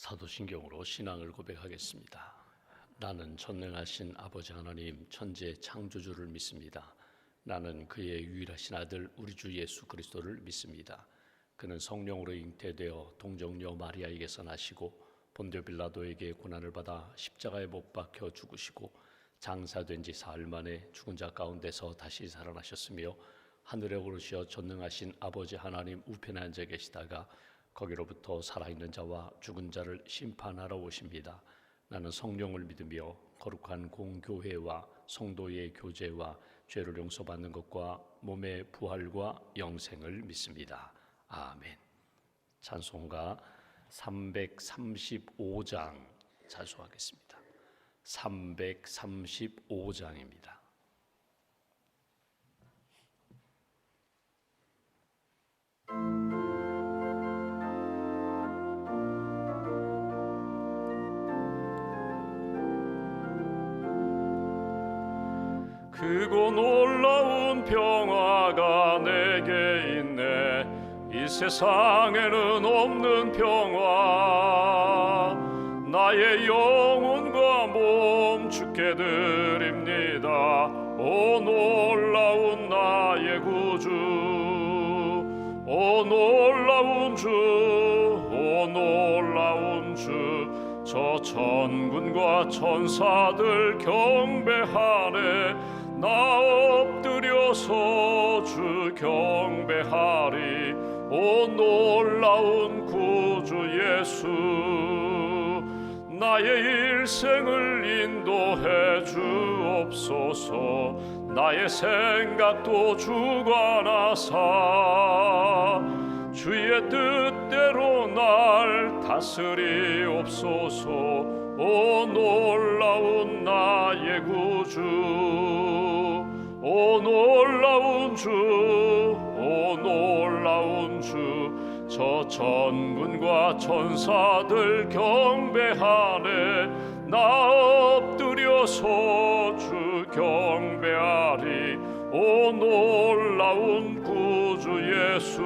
사도신경으로 신앙을 고백하겠습니다. 나는 전능하신 아버지 하나님 천지의 창조주를 믿습니다. 나는 그의 유일하신 아들 우리 주 예수 그리스도를 믿습니다. 그는 성령으로 잉태되어 동정녀 마리아에게서 나시고 본디오 빌라도에게 고난을 받아 십자가에 못 박혀 죽으시고 장사된 지 사흘 만에 죽은 자 가운데서 다시 살아나셨으며 하늘에 오르시어 전능하신 아버지 하나님 우편에 앉아 계시다가 거기로부터 살아있는 자와 죽은 자를 심판하러 오십니다. 나는 성령을 믿으며 거룩한 공교회와 성도의 교제와 죄를 용서받는 것과 몸의 부활과 영생을 믿습니다. 아멘. 찬송가 335장 찬송하겠습니다. 335장입니다. 크고 놀라운 평화가 내게 있네. 이 세상에는 없는 평화. 나의 영혼과 몸 주께 드립니다. 오 놀라운 나의 구주, 오 놀라운 주, 오 놀라운 주. 저 천군과 천사들 경배하네. 나 엎드려서 주 경배하리. 오 놀라운 구주 예수, 나의 일생을 인도해 주옵소서. 나의 생각도 주관하사 주의 뜻대로 날 다스리옵소서. 오 놀라운 나의 구주, 오 놀라운 주, 오 놀라운 주. 저 천군과 천사들 경배하네. 나 엎드려서 주 경배하리. 오 놀라운 구주 예수,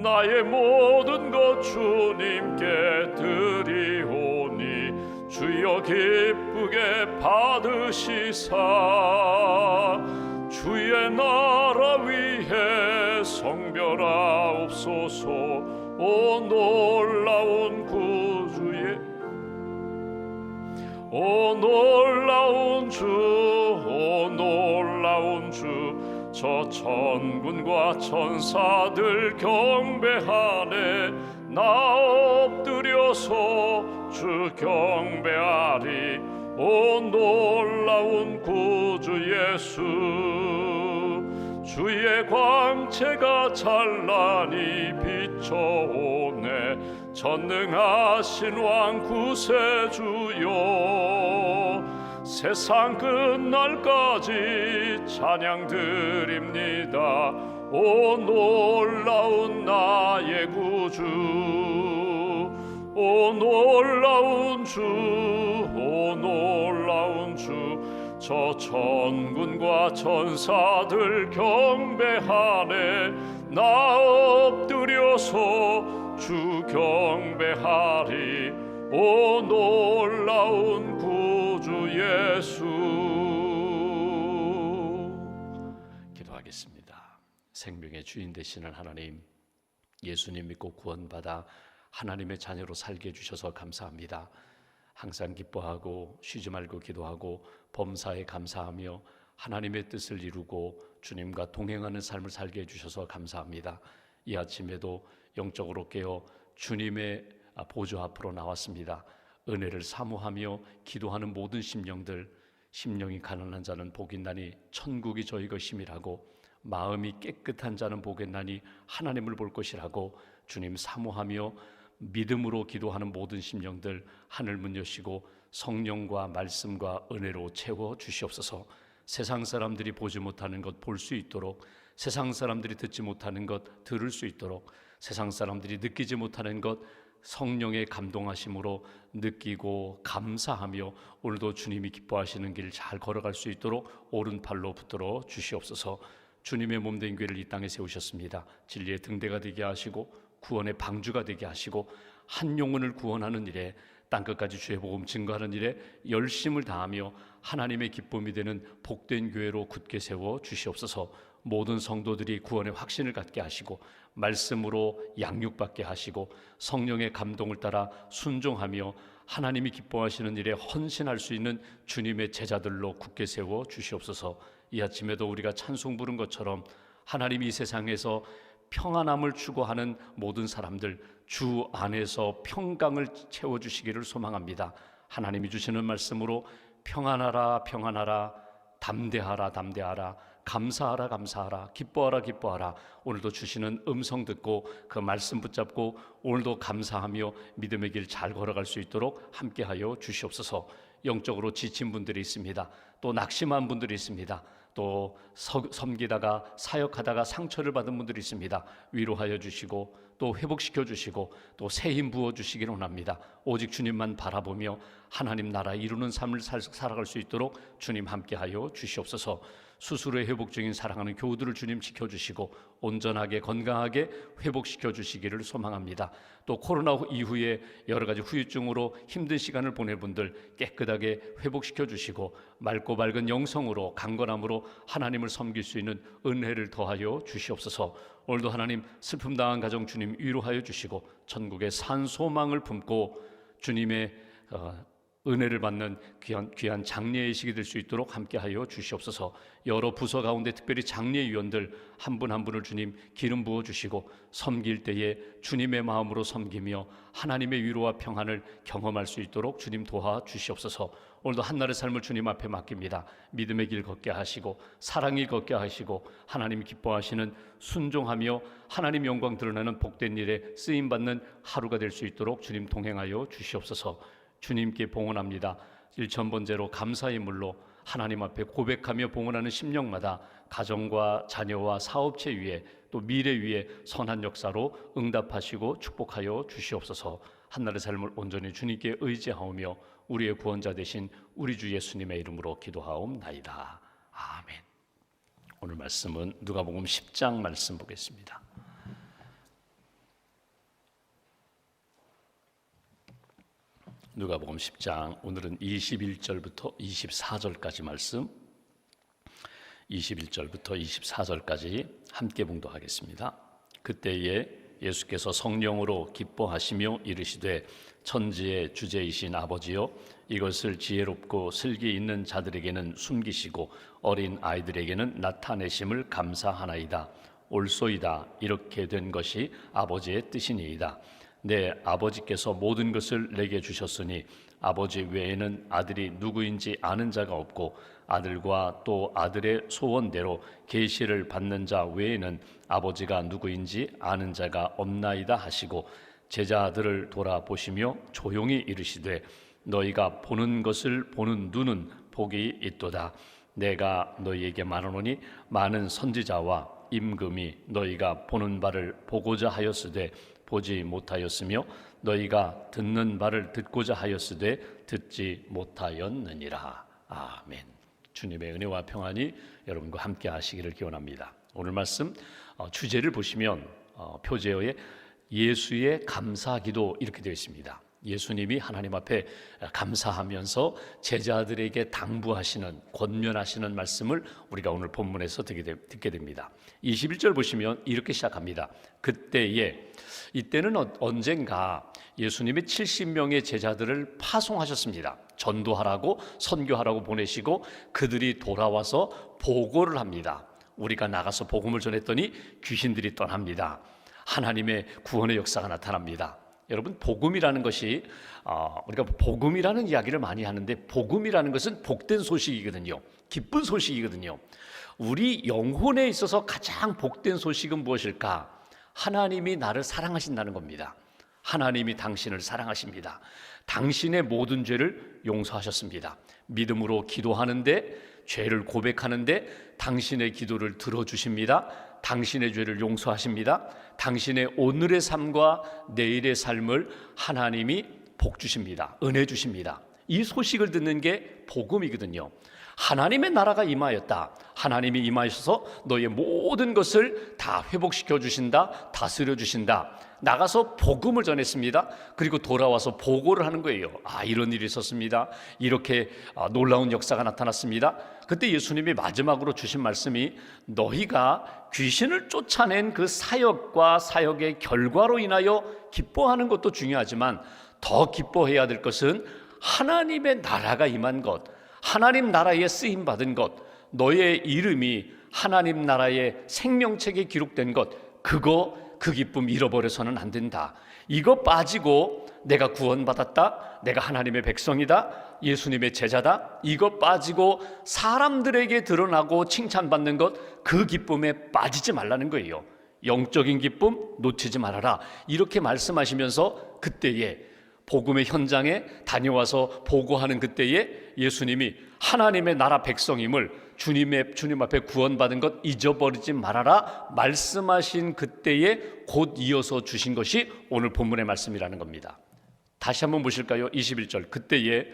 나의 모든 것 주님께 드리오니 주여 기쁘게 받으시사 주의 나라 위에 성별하옵소서. 오 놀라운 구주의, 오 놀라운 주, 오 놀라운 주. 저 천군과 천사들 경배하네. 나 엎드려서 주 경배하리. 오 놀라운 구주 예수, 주의 광채가 찬란히 비춰오네. 전능하신 왕 구세주여, 세상 끝날까지 찬양 드립니다. 오 놀라운 나의 구주, 오 놀라운 주, 오 놀라운 주. 저 천군과 천사들 경배하네. 나 엎드려서 주 경배하리. 오 놀라운 구주 예수. 기도하겠습니다. 생명의 주인 되시는 하나님, 예수님 믿고 구원받아 하나님의 자녀로 살게 해주셔서 감사합니다. 항상 기뻐하고 쉬지 말고 기도하고 범사에 감사하며 하나님의 뜻을 이루고 주님과 동행하는 삶을 살게 해주셔서 감사합니다. 이 아침에도 영적으로 깨어 주님의 보좌 앞으로 나왔습니다. 은혜를 사모하며 기도하는 모든 심령들, 심령이 가난한 자는 복이 있나니 천국이 저희 것임이라고, 마음이 깨끗한 자는 복이 있나니 하나님을 볼 것이라고, 주님 사모하며 믿음으로 기도하는 모든 심령들 하늘 문 여시고 성령과 말씀과 은혜로 채워 주시옵소서. 세상 사람들이 보지 못하는 것 볼 수 있도록, 세상 사람들이 듣지 못하는 것 들을 수 있도록, 세상 사람들이 느끼지 못하는 것 성령의 감동하심으로 느끼고 감사하며 오늘도 주님이 기뻐하시는 길 잘 걸어갈 수 있도록 오른팔로 붙들어 주시옵소서. 주님의 몸된 교회를 이 땅에 세우셨습니다. 진리의 등대가 되게 하시고 구원의 방주가 되게 하시고 한 영혼을 구원하는 일에, 땅끝까지 주의 복음 증거하는 일에 열심을 다하며 하나님의 기쁨이 되는 복된 교회로 굳게 세워 주시옵소서. 모든 성도들이 구원의 확신을 갖게 하시고 말씀으로 양육받게 하시고 성령의 감동을 따라 순종하며 하나님이 기뻐하시는 일에 헌신할 수 있는 주님의 제자들로 굳게 세워 주시옵소서. 이 아침에도 우리가 찬송 부른 것처럼 하나님이 이 세상에서 평안함을 추구하는 모든 사람들 주 안에서 평강을 채워주시기를 소망합니다. 하나님이 주시는 말씀으로 평안하라 평안하라, 담대하라 담대하라, 감사하라 감사하라, 기뻐하라 기뻐하라, 오늘도 주시는 음성 듣고 그 말씀 붙잡고 오늘도 감사하며 믿음의 길 잘 걸어갈 수 있도록 함께하여 주시옵소서. 영적으로 지친 분들이 있습니다. 또 낙심한 분들이 있습니다. 또 섬기다가 사역하다가 상처를 받은 분들이 있습니다. 위로하여 주시고 또 회복시켜 주시고 또 새 힘 부어 주시기를 원합니다. 오직 주님만 바라보며 하나님 나라 이루는 삶을 살아갈 수 있도록 주님 함께하여 주시옵소서. 수술의 회복 중인 사랑하는 교우들을 주님 지켜주시고 온전하게 건강하게 회복시켜 주시기를 소망합니다. 또 코로나 이후에 여러 가지 후유증으로 힘든 시간을 보낼 분들 깨끗하게 회복시켜 주시고 맑고 밝은 영성으로 강건함으로 하나님을 섬길 수 있는 은혜를 더하여 주시옵소서. 오늘도 하나님 슬픔 당한 가정 주님 위로하여 주시고 천국의 산 소망을 품고 주님의 은혜를 받는 귀한 장례의 시기 될 수 있도록 함께하여 주시옵소서. 여러 부서 가운데 특별히 장례위원들 한 분 한 분을 주님 기름 부어 주시고 섬길 때에 주님의 마음으로 섬기며 하나님의 위로와 평안을 경험할 수 있도록 주님 도와 주시옵소서. 오늘도 한날의 삶을 주님 앞에 맡깁니다. 믿음의 길 걷게 하시고 사랑이 걷게 하시고 하나님 기뻐하시는 순종하며 하나님 영광 드러나는 복된 일에 쓰임받는 하루가 될 수 있도록 주님 동행하여 주시옵소서. 주님께 봉헌합니다. 1000번째로 감사의 물로 하나님 앞에 고백하며 봉헌하는 심령마다 가정과 자녀와 사업체 위에 또 미래 위에 선한 역사로 응답하시고 축복하여 주시옵소서. 한날의 삶을 온전히 주님께 의지하오며 우리의 구원자 되신 우리 주 예수님의 이름으로 기도하옵나이다. 아멘. 오늘 말씀은 누가복음 10장 말씀 보겠습니다. 누가복음 10장 오늘은 21절부터 24절까지 말씀, 21절부터 24절까지 함께 봉독하겠습니다. 그때에 예수께서 성령으로 기뻐하시며 이르시되 천지의 주제이신 아버지여 이것을 지혜롭고 슬기 있는 자들에게는 숨기시고 어린 아이들에게는 나타내심을 감사하나이다. 옳소이다. 이렇게 된 것이 아버지의 뜻이니이다. 내 아버지께서 모든 것을 내게 주셨으니 아버지 외에는 아들이 누구인지 아는 자가 없고 아들과 또 아들의 소원대로 계시를 받는 자 외에는 아버지가 누구인지 아는 자가 없나이다 하시고 제자들을 돌아보시며 조용히 이르시되 너희가 보는 것을 보는 눈은 복이 있도다. 내가 너희에게 말하노니 많은 선지자와 임금이 너희가 보는 바를 보고자 하였으되 보지 못하였으며 너희가 듣는 바를 듣고자 하였으되 듣지 못하였느니라. 아멘. 주님의 은혜와 평안이 여러분과 함께 하시기를 기원합니다. 오늘 말씀 주제를 보시면 표제어에 예수의 감사기도 이렇게 되어 있습니다. 예수님이 하나님 앞에 감사하면서 제자들에게 당부하시는 권면하시는 말씀을 우리가 오늘 본문에서 듣게 됩니다. 21절 보시면 이렇게 시작합니다. 그때에, 이때는 언젠가 예수님이 70명의 제자들을 파송하셨습니다. 전도하라고 선교하라고 보내시고 그들이 돌아와서 보고를 합니다. 우리가 나가서 복음을 전했더니 귀신들이 떠납니다. 하나님의 구원의 역사가 나타납니다. 여러분, 복음이라는 것이 우리가 복음이라는 이야기를 많이 하는데 복음이라는 것은 복된 소식이거든요. 기쁜 소식이거든요. 우리 영혼에 있어서 가장 복된 소식은 무엇일까? 하나님이 나를 사랑하신다는 겁니다. 하나님이 당신을 사랑하십니다. 당신의 모든 죄를 용서하셨습니다. 믿음으로 기도하는데, 죄를 고백하는데 당신의 기도를 들어주십니다. 당신의 죄를 용서하십니다. 당신의 오늘의 삶과 내일의 삶을 하나님이 복 주십니다. 은혜 주십니다. 이 소식을 듣는 게 복음이거든요. 하나님의 나라가 임하였다. 하나님이 임하셔서 너의 모든 것을 다 회복시켜 주신다. 다스려 주신다. 나가서 복음을 전했습니다. 그리고 돌아와서 보고를 하는 거예요. 이런 일이 있었습니다. 이렇게 놀라운 역사가 나타났습니다. 그때 예수님이 마지막으로 주신 말씀이 너희가 귀신을 쫓아낸 그 사역과 사역의 결과로 인하여 기뻐하는 것도 중요하지만 더 기뻐해야 될 것은 하나님의 나라가 임한 것, 하나님 나라에 쓰임받은 것, 너의 이름이 하나님 나라의 생명책에 기록된 것, 그 기쁨 잃어버려서는 안 된다. 이거 빠지고 내가 구원받았다, 내가 하나님의 백성이다, 예수님의 제자다, 이거 빠지고 사람들에게 드러나고 칭찬받는 것, 그 기쁨에 빠지지 말라는 거예요. 영적인 기쁨 놓치지 말아라. 이렇게 말씀하시면서 그때에 복음의 현장에 다녀와서 보고하는 그때에 예수님이 하나님의 나라 백성임을 주님 앞에 구원받은 것 잊어버리지 말아라 말씀하신 그때에 곧 이어서 주신 것이 오늘 본문의 말씀이라는 겁니다. 다시 한번 보실까요? 21절 그때에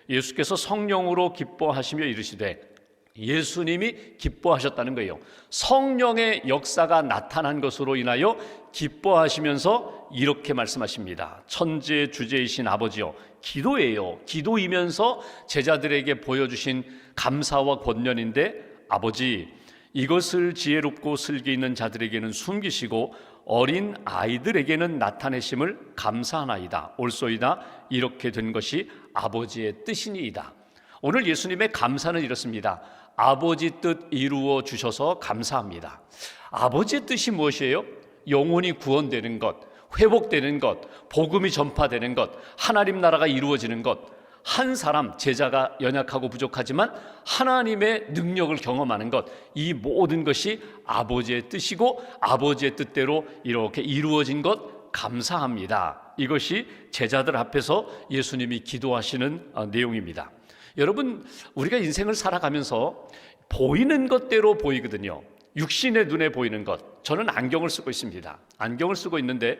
예수께서 성령으로 기뻐하시며 이르시되, 예수님이 기뻐하셨다는 거예요. 성령의 역사가 나타난 것으로 인하여 기뻐하시면서 이렇게 말씀하십니다. 천지의 주제이신 아버지여, 기도예요. 기도이면서 제자들에게 보여주신 감사와 권면인데, 아버지, 이것을 지혜롭고 슬기 있는 자들에게는 숨기시고 어린 아이들에게는 나타내심을 감사하나이다. 옳소이다. 이렇게 된 것이 아버지의 뜻이니이다. 오늘 예수님의 감사는 이렇습니다. 아버지 뜻 이루어 주셔서 감사합니다. 아버지의 뜻이 무엇이에요? 영혼이 구원되는 것, 회복되는 것, 복음이 전파되는 것, 하나님 나라가 이루어지는 것, 한 사람, 제자가 연약하고 부족하지만 하나님의 능력을 경험하는 것, 이 모든 것이 아버지의 뜻이고 아버지의 뜻대로 이렇게 이루어진 것 감사합니다. 이것이 제자들 앞에서 예수님이 기도하시는 내용입니다. 여러분, 우리가 인생을 살아가면서 보이는 것대로 보이거든요. 육신의 눈에 보이는 것. 저는 안경을 쓰고 있습니다. 안경을 쓰고 있는데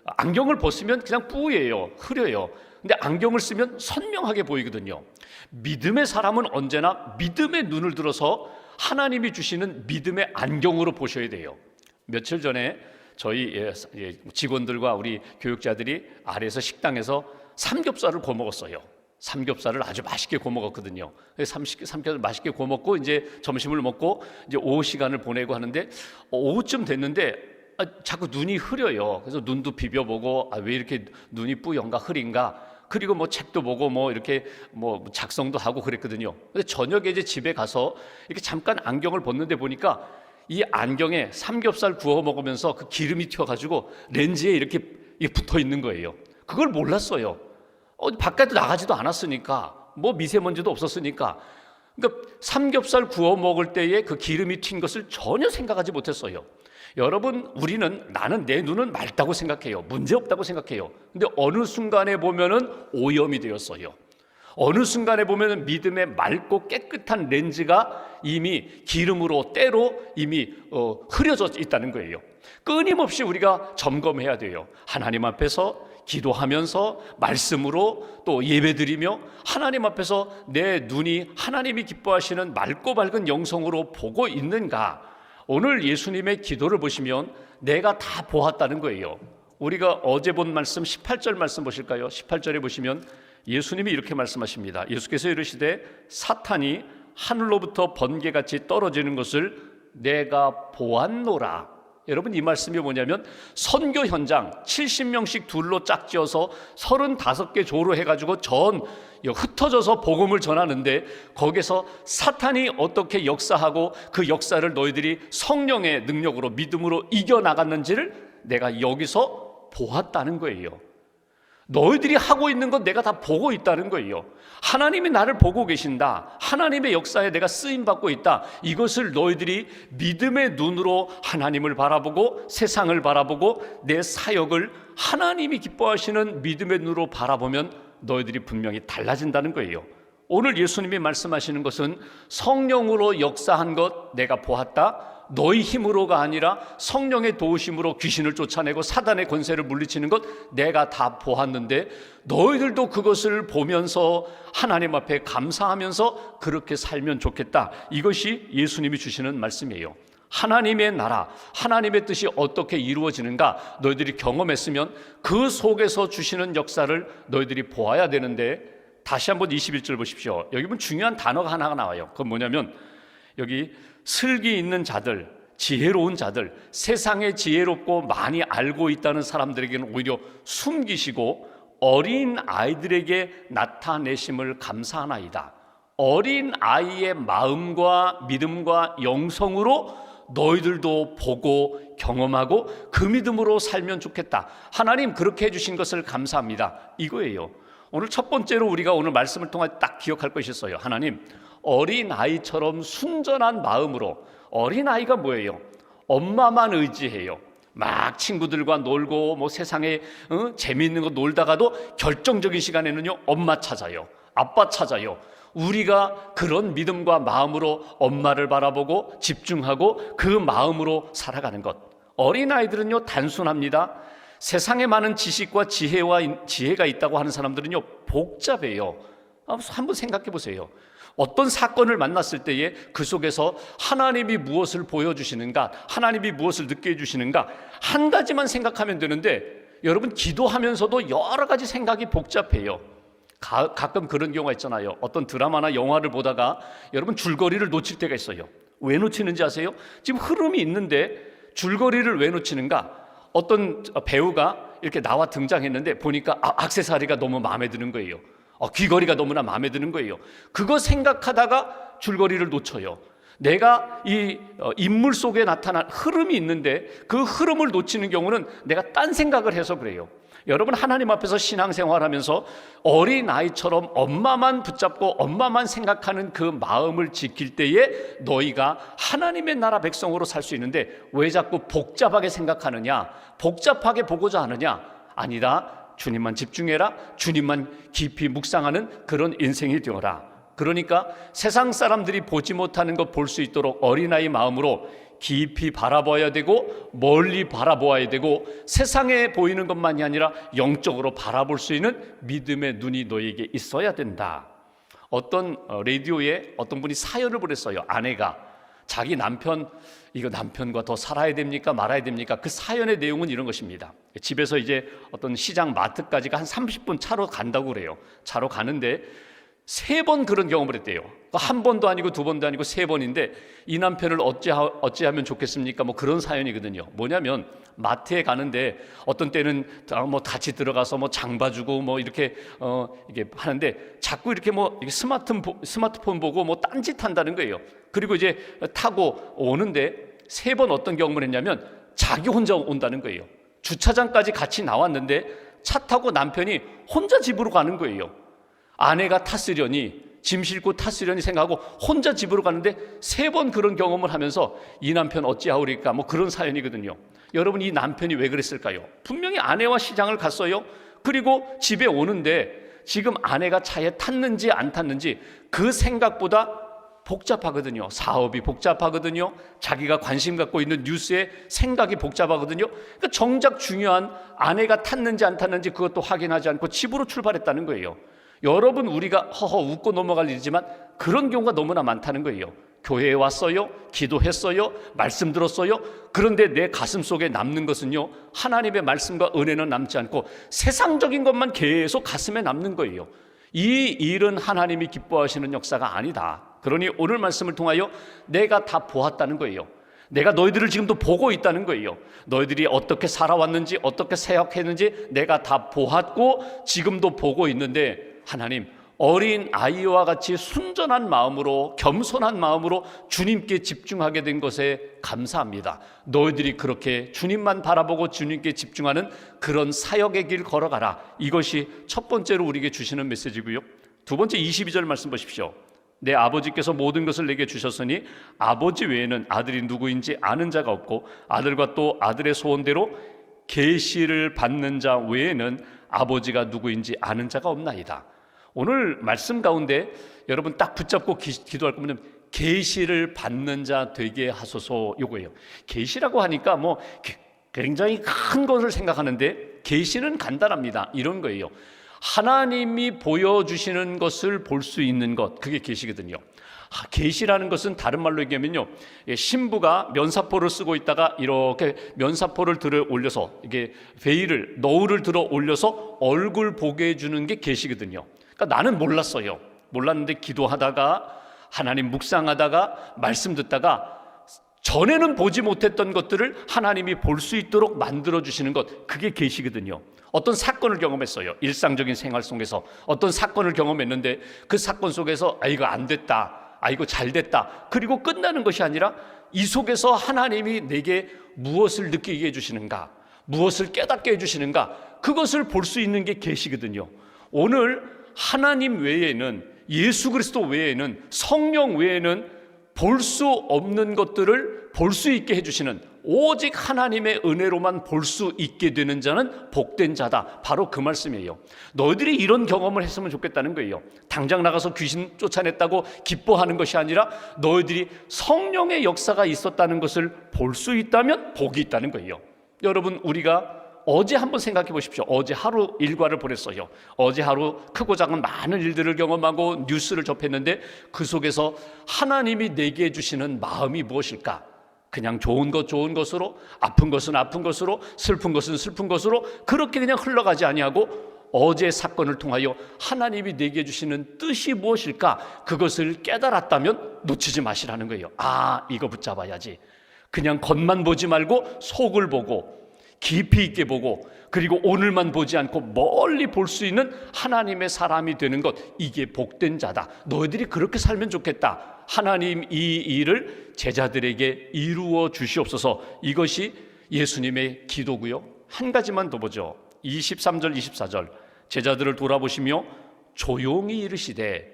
안경을 벗으면 그냥 뿌예요. 흐려요. 근데 안경을 쓰면 선명하게 보이거든요. 믿음의 사람은 언제나 믿음의 눈을 들어서 하나님이 주시는 믿음의 안경으로 보셔야 돼요. 며칠 전에 저희 직원들과 우리 교육자들이 아래에서 식당에서 삼겹살을 구워 먹었어요. 삼겹살을 아주 맛있게 구워 먹었거든요. 삼겹살 맛있게 구워 먹고 이제 점심을 먹고 이제 오후 시간을 보내고 하는데 오후쯤 됐는데 자꾸 눈이 흐려요. 그래서 눈도 비벼보고 왜 이렇게 눈이 뿌연가 흐린가. 그리고 뭐 책도 보고 뭐 이렇게 뭐 작성도 하고 그랬거든요. 근데 저녁에 이제 집에 가서 이렇게 잠깐 안경을 벗는데 보니까 이 안경에 삼겹살 구워 먹으면서 그 기름이 튀어가지고 렌즈에 이렇게 붙어 있는 거예요. 그걸 몰랐어요. 바깥에 나가지도 않았으니까, 뭐 미세먼지도 없었으니까. 그러니까 삼겹살 구워 먹을 때에 그 기름이 튄 것을 전혀 생각하지 못했어요. 여러분, 나는 내 눈은 맑다고 생각해요. 문제 없다고 생각해요. 근데 어느 순간에 보면은 오염이 되었어요. 어느 순간에 보면은 믿음의 맑고 깨끗한 렌즈가 이미 기름으로 때로 이미 흐려져 있다는 거예요. 끊임없이 우리가 점검해야 돼요. 하나님 앞에서 기도하면서 말씀으로 또 예배드리며 하나님 앞에서 내 눈이 하나님이 기뻐하시는 맑고 밝은 영성으로 보고 있는가. 오늘 예수님의 기도를 보시면 내가 다 보았다는 거예요. 우리가 어제 본 말씀 18절 말씀 보실까요? 18절에 보시면 예수님이 이렇게 말씀하십니다. 예수께서 이르시되 사탄이 하늘로부터 번개같이 떨어지는 것을 내가 보았노라. 여러분, 이 말씀이 뭐냐면 선교 현장 70명씩 둘로 짝지어서 35개 조로 해가지고 흩어져서 복음을 전하는데 거기서 사탄이 어떻게 역사하고 그 역사를 너희들이 성령의 능력으로 믿음으로 이겨나갔는지를 내가 여기서 보았다는 거예요. 너희들이 하고 있는 건 내가 다 보고 있다는 거예요. 하나님이 나를 보고 계신다. 하나님의 역사에 내가 쓰임받고 있다. 이것을 너희들이 믿음의 눈으로 하나님을 바라보고 세상을 바라보고 내 사역을 하나님이 기뻐하시는 믿음의 눈으로 바라보면 너희들이 분명히 달라진다는 거예요. 오늘 예수님이 말씀하시는 것은 성령으로 역사한 것 내가 보았다. 너희 힘으로가 아니라 성령의 도우심으로 귀신을 쫓아내고 사단의 권세를 물리치는 것 내가 다 보았는데 너희들도 그것을 보면서 하나님 앞에 감사하면서 그렇게 살면 좋겠다. 이것이 예수님이 주시는 말씀이에요. 하나님의 나라, 하나님의 뜻이 어떻게 이루어지는가 너희들이 경험했으면 그 속에서 주시는 역사를 너희들이 보아야 되는데, 다시 한번 21절 보십시오. 여기 보면 중요한 단어가 하나가 나와요. 그건 뭐냐면 여기 슬기 있는 자들, 지혜로운 자들, 세상에 지혜롭고 많이 알고 있다는 사람들에게는 오히려 숨기시고 어린 아이들에게 나타내심을 감사하나이다. 어린 아이의 마음과 믿음과 영성으로 너희들도 보고 경험하고 그 믿음으로 살면 좋겠다. 하나님 그렇게 해주신 것을 감사합니다. 이거예요. 오늘 첫 번째로 우리가 오늘 말씀을 통해 딱 기억할 것이 있어요. 하나님, 어린 아이처럼 순전한 마음으로. 어린 아이가 뭐예요? 엄마만 의지해요. 막 친구들과 놀고 뭐 세상에 재미있는 거 놀다가도 결정적인 시간에는요 엄마 찾아요, 아빠 찾아요. 우리가 그런 믿음과 마음으로 엄마를 바라보고 집중하고 그 마음으로 살아가는 것. 어린아이들은요 단순합니다. 세상에 많은 지식과 지혜가 있다고 하는 사람들은요 복잡해요. 한번 생각해 보세요. 어떤 사건을 만났을 때에 그 속에서 하나님이 무엇을 보여주시는가, 하나님이 무엇을 느끼게 해주시는가 한 가지만 생각하면 되는데, 여러분 기도하면서도 여러 가지 생각이 복잡해요. 가끔 그런 경우가 있잖아요. 어떤 드라마나 영화를 보다가 여러분 줄거리를 놓칠 때가 있어요. 왜 놓치는지 아세요? 지금 흐름이 있는데 줄거리를 왜 놓치는가? 어떤 배우가 이렇게 나와 등장했는데 보니까 액세서리가 너무 마음에 드는 거예요. 귀걸이가 너무나 마음에 드는 거예요. 그거 생각하다가 줄거리를 놓쳐요. 내가 이 인물 속에 나타난 흐름이 있는데 그 흐름을 놓치는 경우는 내가 딴 생각을 해서 그래요. 여러분 하나님 앞에서 신앙생활하면서 어린아이처럼 엄마만 붙잡고 엄마만 생각하는 그 마음을 지킬 때에 너희가 하나님의 나라 백성으로 살 수 있는데, 왜 자꾸 복잡하게 생각하느냐, 복잡하게 보고자 하느냐? 아니다. 주님만 집중해라. 주님만 깊이 묵상하는 그런 인생이 되어라. 그러니까 세상 사람들이 보지 못하는 것 볼 수 있도록 어린아이 마음으로 깊이 바라봐야 되고 멀리 바라보아야 되고, 세상에 보이는 것만이 아니라 영적으로 바라볼 수 있는 믿음의 눈이 너에게 있어야 된다. 어떤 라디오에 어떤 분이 사연을 보냈어요. 아내가 자기 남편과 더 살아야 됩니까 말아야 됩니까? 그 사연의 내용은 이런 것입니다. 집에서 이제 어떤 시장 마트까지가 한 30분 차로 간다고 그래요. 차로 가는데 3번 그런 경험을 했대요. 한 번도 아니고 2번도 아니고 3번인데 이 남편을 어찌하면 좋겠습니까? 뭐 그런 사연이거든요. 뭐냐면 마트에 가는데 어떤 때는 뭐 같이 들어가서 뭐 장 봐주고 뭐 이렇게 이게 하는데 자꾸 이렇게 뭐 스마트폰 보고 뭐 딴짓 한다는 거예요. 그리고 이제 타고 오는데 3번 어떤 경험을 했냐면 자기 혼자 온다는 거예요. 주차장까지 같이 나왔는데 차 타고 남편이 혼자 집으로 가는 거예요. 아내가 탔으려니, 짐 싣고 탔으려니 생각하고 혼자 집으로 가는데 3번 그런 경험을 하면서 이 남편 어찌하오리까 뭐 그런 사연이거든요. 여러분 이 남편이 왜 그랬을까요? 분명히 아내와 시장을 갔어요. 그리고 집에 오는데 지금 아내가 차에 탔는지 안 탔는지 그 생각보다 복잡하거든요. 사업이 복잡하거든요. 자기가 관심 갖고 있는 뉴스에 생각이 복잡하거든요. 그러니까 정작 중요한 아내가 탔는지 안 탔는지 그것도 확인하지 않고 집으로 출발했다는 거예요. 여러분 우리가 허허 웃고 넘어갈 일이지만 그런 경우가 너무나 많다는 거예요. 교회에 왔어요, 기도했어요, 말씀 들었어요. 그런데 내 가슴 속에 남는 것은요, 하나님의 말씀과 은혜는 남지 않고 세상적인 것만 계속 가슴에 남는 거예요. 이 일은 하나님이 기뻐하시는 역사가 아니다. 그러니 오늘 말씀을 통하여 내가 다 보았다는 거예요. 내가 너희들을 지금도 보고 있다는 거예요. 너희들이 어떻게 살아왔는지 어떻게 생각했는지 내가 다 보았고 지금도 보고 있는데, 하나님 어린 아이와 같이 순전한 마음으로 겸손한 마음으로 주님께 집중하게 된 것에 감사합니다. 너희들이 그렇게 주님만 바라보고 주님께 집중하는 그런 사역의 길 걸어가라. 이것이 첫 번째로 우리에게 주시는 메시지고요. 두 번째 22절 말씀 보십시오. 내 아버지께서 모든 것을 내게 주셨으니 아버지 외에는 아들이 누구인지 아는 자가 없고 아들과 또 아들의 소원대로 계시를 받는 자 외에는 아버지가 누구인지 아는 자가 없나이다. 오늘 말씀 가운데 여러분 딱 붙잡고 기도할 거면 계시를 받는 자 되게 하소서, 요거예요. 계시라고 하니까 뭐 굉장히 큰 것을 생각하는데 계시는 간단합니다. 이런 거예요. 하나님이 보여주시는 것을 볼 수 있는 것, 그게 계시거든요. 계시라는 것은 다른 말로 얘기하면요, 신부가 면사포를 쓰고 있다가 이렇게 면사포를 들어 올려서 이게 베일을 너울을 들어 올려서 얼굴 보게 해주는 게 계시거든요. 그러니까 나는 몰랐어요. 몰랐는데 기도하다가 하나님 묵상하다가 말씀 듣다가 전에는 보지 못했던 것들을 하나님이 볼 수 있도록 만들어주시는 것, 그게 계시거든요. 어떤 사건을 경험했어요. 일상적인 생활 속에서 어떤 사건을 경험했는데 그 사건 속에서 이거 안 됐다, 이거 잘 됐다, 그리고 끝나는 것이 아니라 이 속에서 하나님이 내게 무엇을 느끼게 해주시는가, 무엇을 깨닫게 해주시는가, 그것을 볼 수 있는 게 계시거든요. 오늘 하나님 외에는, 예수 그리스도 외에는, 성령 외에는 볼 수 없는 것들을 볼 수 있게 해주시는, 오직 하나님의 은혜로만 볼 수 있게 되는 자는 복된 자다, 바로 그 말씀이에요. 너희들이 이런 경험을 했으면 좋겠다는 거예요. 당장 나가서 귀신 쫓아냈다고 기뻐하는 것이 아니라 너희들이 성령의 역사가 있었다는 것을 볼 수 있다면 복이 있다는 거예요. 여러분, 우리가 어제 한번 생각해 보십시오. 어제 하루 일과를 보냈어요. 어제 하루 크고 작은 많은 일들을 경험하고 뉴스를 접했는데 그 속에서 하나님이 내게 주시는 마음이 무엇일까? 그냥 좋은 것 좋은 것으로, 아픈 것은 아픈 것으로, 슬픈 것은 슬픈 것으로 그렇게 그냥 흘러가지 아니하고 어제 사건을 통하여 하나님이 내게 주시는 뜻이 무엇일까? 그것을 깨달았다면 놓치지 마시라는 거예요. 이거 붙잡아야지. 그냥 겉만 보지 말고 속을 보고 깊이 있게 보고, 그리고 오늘만 보지 않고 멀리 볼 수 있는 하나님의 사람이 되는 것, 이게 복된 자다. 너희들이 그렇게 살면 좋겠다. 하나님 이 일을 제자들에게 이루어 주시옵소서. 이것이 예수님의 기도고요. 한 가지만 더 보죠. 23절 24절 제자들을 돌아보시며 조용히 이르시되,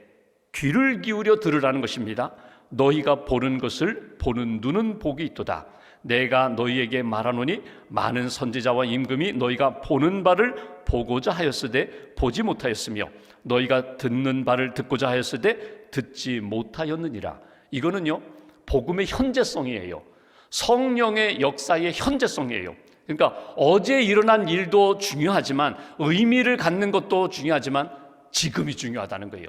귀를 기울여 들으라는 것입니다. 너희가 보는 것을 보는 눈은 복이 있도다. 내가 너희에게 말하노니 많은 선지자와 임금이 너희가 보는 바를 보고자 하였으되 보지 못하였으며 너희가 듣는 바를 듣고자 하였으되 듣지 못하였느니라. 이거는요, 복음의 현재성이에요. 성령의 역사의 현재성이에요. 그러니까 어제 일어난 일도 중요하지만, 의미를 갖는 것도 중요하지만 지금이 중요하다는 거예요.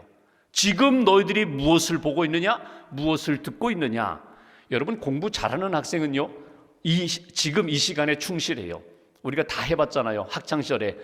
지금 너희들이 무엇을 보고 있느냐, 무엇을 듣고 있느냐. 여러분, 공부 잘하는 학생은요, 지금 이 시간에 충실해요. 우리가 다 해봤잖아요. 학창시절에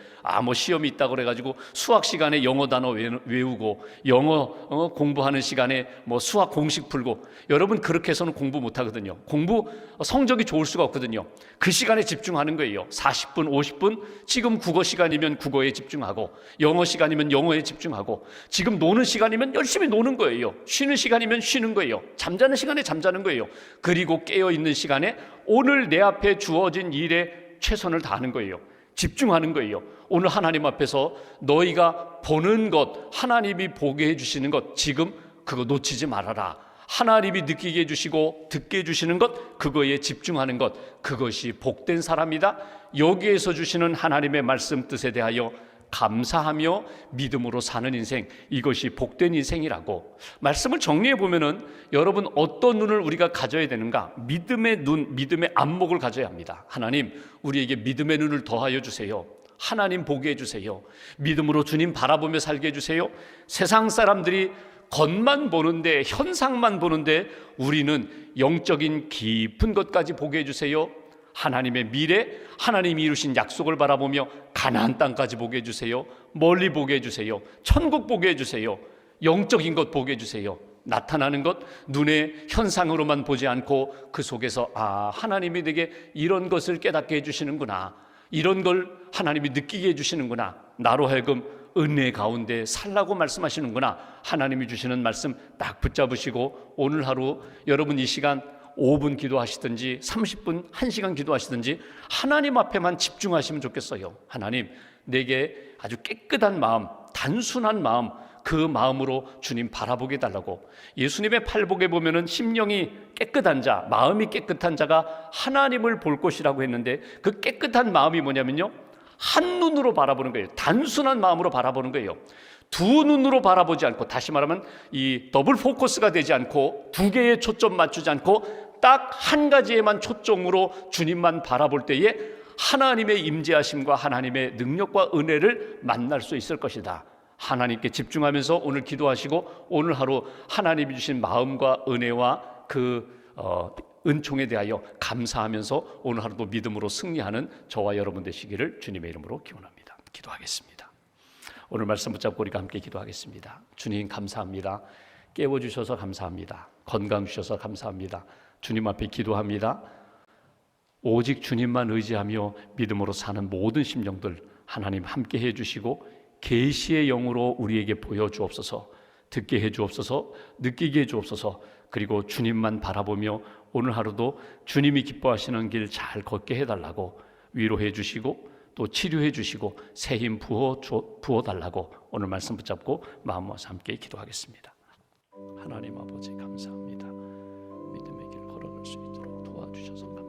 뭐 시험이 있다고 그래가지고 수학 시간에 영어 단어 외우고, 영어 공부하는 시간에 뭐 수학 공식 풀고. 여러분, 그렇게 해서는 공부 못하거든요. 공부 성적이 좋을 수가 없거든요. 그 시간에 집중하는 거예요. 40분 50분 지금 국어 시간이면 국어에 집중하고, 영어 시간이면 영어에 집중하고, 지금 노는 시간이면 열심히 노는 거예요. 쉬는 시간이면 쉬는 거예요. 잠자는 시간에 잠자는 거예요. 그리고 깨어있는 시간에 오늘 내 앞에 주어진 일에 최선을 다하는 거예요. 집중하는 거예요. 오늘 하나님 앞에서 너희가 보는 것, 하나님이 보게 해주시는 것, 지금 그거 놓치지 말아라. 하나님이 느끼게 해주시고 듣게 해주시는 것, 그거에 집중하는 것, 그것이 복된 사람이다. 여기에서 주시는 하나님의 말씀 뜻에 대하여 감사하며 믿음으로 사는 인생, 이것이 복된 인생이라고. 말씀을 정리해 보면은 여러분, 어떤 눈을 우리가 가져야 되는가? 믿음의 눈, 믿음의 안목을 가져야 합니다. 하나님, 우리에게 믿음의 눈을 더하여 주세요. 하나님 보게 해주세요. 믿음으로 주님 바라보며 살게 해주세요. 세상 사람들이 겉만 보는데, 현상만 보는데 우리는 영적인 깊은 것까지 보게 해주세요. 하나님의 미래, 하나님이 이루신 약속을 바라보며 가나안 땅까지 보게 해주세요. 멀리 보게 해주세요. 천국 보게 해주세요. 영적인 것 보게 해주세요. 나타나는 것, 눈의 현상으로만 보지 않고 그 속에서 하나님이 내게 이런 것을 깨닫게 해주시는구나, 이런 걸 하나님이 느끼게 해주시는구나, 나로 하여금 은혜 가운데 살라고 말씀하시는구나. 하나님이 주시는 말씀 딱 붙잡으시고 오늘 하루 여러분 이 시간 5분 기도하시든지 30분, 1시간 기도하시든지 하나님 앞에만 집중하시면 좋겠어요. 하나님, 내게 아주 깨끗한 마음, 단순한 마음, 그 마음으로 주님 바라보게 달라고. 예수님의 팔복에 보면은 심령이 깨끗한 자, 마음이 깨끗한 자가 하나님을 볼 것이라고 했는데, 그 깨끗한 마음이 뭐냐면요, 한눈으로 바라보는 거예요. 단순한 마음으로 바라보는 거예요. 두 눈으로 바라보지 않고, 다시 말하면 이 더블 포커스가 되지 않고 두 개의 초점 맞추지 않고 딱 한 가지에만 초점으로 주님만 바라볼 때에 하나님의 임재하심과 하나님의 능력과 은혜를 만날 수 있을 것이다. 하나님께 집중하면서 오늘 기도하시고 오늘 하루 하나님이 주신 마음과 은혜와 그 은총에 대하여 감사하면서 오늘 하루도 믿음으로 승리하는 저와 여러분 되시기를 주님의 이름으로 기원합니다. 기도하겠습니다. 오늘 말씀 붙잡고 우리가 함께 기도하겠습니다. 주님 감사합니다. 깨워주셔서 감사합니다. 건강 주셔서 감사합니다. 주님 앞에 기도합니다. 오직 주님만 의지하며 믿음으로 사는 모든 심령들 하나님 함께 해주시고 계시의 영으로 우리에게 보여주옵소서. 듣게 해주옵소서. 느끼게 해주옵소서. 그리고 주님만 바라보며 오늘 하루도 주님이 기뻐하시는 길 잘 걷게 해달라고 위로해 주시고 또 치료해 주시고 새 힘 부어달라고 오늘 말씀 붙잡고 마음 모아서 함께 기도하겠습니다. 하나님 아버지 감사합니다. 믿음의 길 걸어갈 수 있도록 도와주셔서 감사합니다.